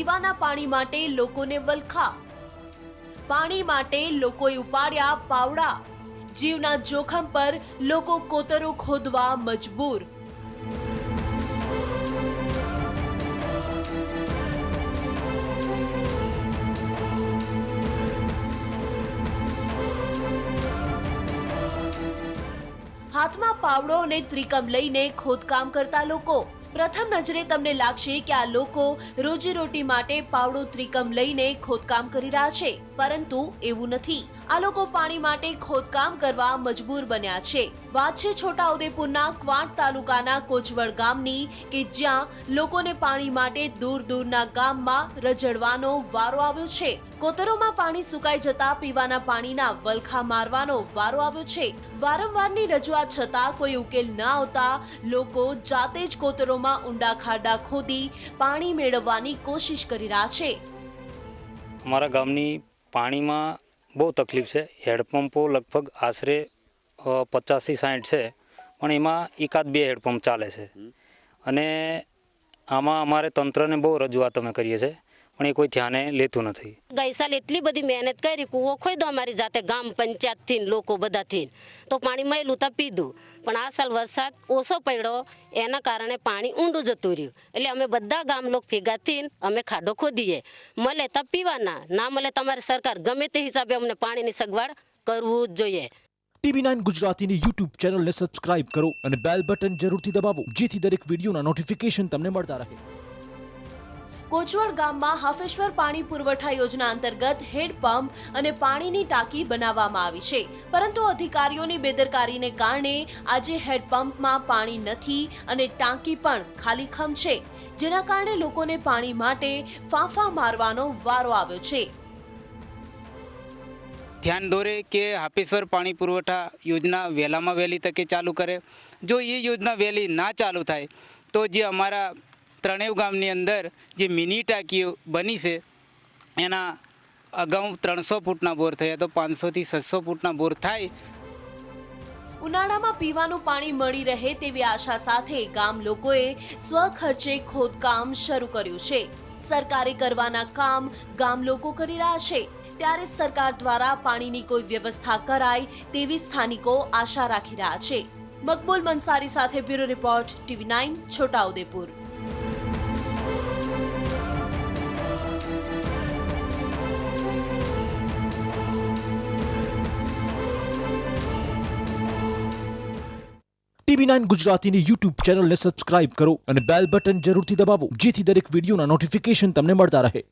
પીવાના પાણી માટે લોકોને વલખા, પાણી માટે લોકોએ ઉપાડ્યા પાવડા, જીવના જોખમ પર લોકો કોતરો ખોદવા મજબૂર। હાથમાં પાવડો અને ત્રિકમ લઈને ખોદકામ કરતા લોકો। પ્રથમ નજરે તમને લાગશે કે આ લોકો રોજીરોટી માટે પાવડો ત્રિકમ લઈને ખોદકામ કરી રહ્યા છે, પરંતુ એવું નથી। આ લોકો પાણી માટે ખોદકામ કરવા મજબૂર બન્યા છે। વાત છે છોટાઉદેપુરના ક્વાંટ તાલુકાના કોચવડ ગામની, કે જ્યાં લોકોને પાણી માટે દૂર દૂરના ગામમાં રજડવાનો વારો આવ્યો છે। કોતરોમાં પાણી સુકાઈ જતા પીવાના પાણીના વલખા મારવાનો વારો આવ્યો છે। વારંવારની રજૂઆત છતાં કોઈ ઉકેલ ન આવતા લોકો જાતે જ કોતરોમાં ઊંડા ખાડા ખોદી પાણી મેળવવાની કોશિશ કરી રહ્યા છે। અમારા ગામની પાણીમાં બહુ તકલીફ છે। હેડપંપો લગભગ આશરે 50 થી 60 છે, પણ એમાં એકાદ બે હેડપંપ ચાલે છે અને આમાં અમારે તંત્રને બહુ રજૂઆત અમે કરીએ છીએ, પણ એ કોઈ ધ્યાને લેતું નથી। ગઈ સાલ એટલી બધી મહેનત કરી, કૂવો ખોદ્યો અમારી જાતે ગામ પંચાયતથી લોકો બધાથી, તો પાણી મળ્યું તો પીધું, પણ આ સાલ વરસાદ ઓછો પડ્યો એના કારણે પાણી ઊંડું જતું રહ્યું, એટલે અમે બધા ગામ લોકો ભેગા થઈને અમે ખાડો ખોદીએ, મળે તો પીવાના, ના મળે તમારી સરકાર ગમે તે હિસાબે અમને પાણીની સગવડ કરવું જ જોઈએ। TV9 ગુજરાતીની YouTube ચેનલને સબસ્ક્રાઇબ કરો અને બેલ બટન જરૂરથી દબાવો, જેથી દરેક વિડીયોના નોટિફિકેશન તમને મળતા રહે। કોચવડ ગામમાં હાફેશ્વર પાણી પુરવઠા યોજના અંતર્ગત હેડપંપ અને પાણીની ટાંકી બનાવવામાં આવી છે, પરંતુ અધિકારીઓની બેદરકારીને કારણે આજે હેડપંપમાં પાણી નથી અને ટાંકી પણ ખાલીખમ છે, જેના કારણે લોકોને પાણી માટે ફાંફા મારવાનો વારો આવ્યો છે। ધ્યાન દોરે કે હાફેશ્વર પાણી પુરવઠા યોજના વહેલામાં વહેલી તકે ચાલુ કરે। જો એ યોજના વહેલી ના ચાલુ થાય તો જે અમારા ત્રણેય ગામની અંદર જે મિની ટાંકીઓ બની છે એના અગાઉ 300 ફૂટના બોર થયા, તો 500 થી 600 ફૂટના બોર થાય। ઉનાળામાં પીવાનું પાણી મળી રહે તેવી આશા સાથે ગામ લોકોએ સ્વખર્ચે ખોદકામ શરૂ કર્યું છે। સરકારે કરવાના કામ ગામ લોકો કરી રહ્યા છે, ત્યારે સરકાર દ્વારા પાણીની કોઈ વ્યવસ્થા કરાય તેવી સ્થાનિકો આશા રાખી રહ્યા છે। મકબૂલ મંસારી સાથે bureau report, TV9 Chhota Udepur. TV9 ગુજરાતીની YouTube ચેનલને સબસ્ક્રાઇબ કરો અને બેલ બટન જરૂરથી દબાવો, જેથી દરેક વિડીયોના નોટિફિકેશન તમને મળતા રહે।